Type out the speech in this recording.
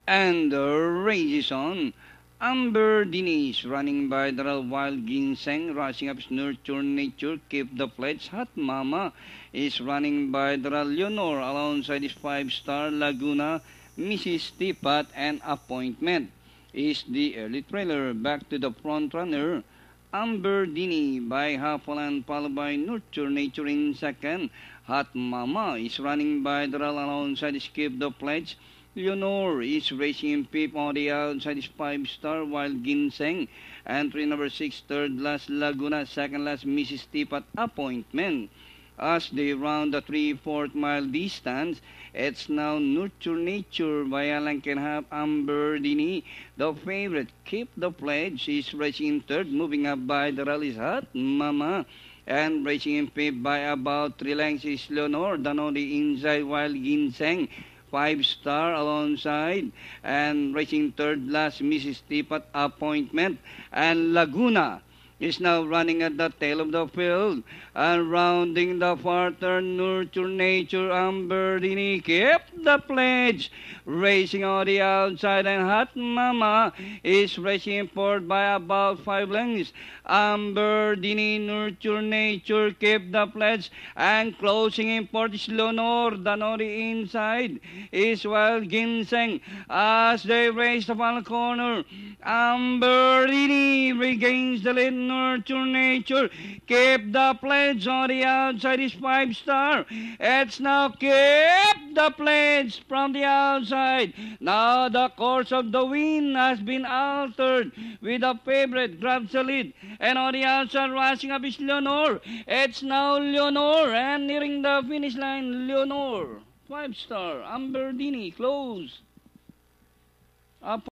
And the race is on. Amber Diniz running by the Wild Ginseng, rushing up Nurture Nature, Keep the Pledge. Hot Mama is running by the Leonor alongside his 5-star Laguna, Mrs. Tipat, and Appointment is the early trailer. Back to the front runner. Amber Dini by Hapolan, followed by Nurture Nature in second. Hot Mama is running by the alongside Keep the Pledge. Leonor is racing in fifth on the outside is 5-star, while Ginseng. Entry number 6, third last Laguna, second last Mrs. Tipat Appointment. As they round the 3/4 mile distance, it's now Nurture Nature by Alan Kenhap, Amber Dini. The favorite, Keep the Pledge, is racing in third, moving up by the rally's Hot Mama. And racing in fifth by about 3 lengths is Leonor, down on the inside, while Ginseng 5-star alongside, and racing third last Mrs. Tipat Appointment, and Laguna is now running at the tail of the field, and rounding the far turn, Nurture Nature, Amber Dini, Keep the Pledge, racing on the outside, and Hot Mama is racing forward by about 5 lengths. Amber Dini, Nurture Nature, Keep the Pledge, and closing in fourth is Leonor, down on the inside is Wild Ginseng. As they race the final corner, Amber Dini regains the lead. Nurture Nature, Keep the Pledge on the outside is 5-star. It's now Keep the Pledge from the outside. Now the course of the wind has been altered with the favorite grabs the lead. And on the outside rushing up is Leonor. It's now Leonor, and nearing the finish line, Leonor. 5-star, Amber Dini, close. Up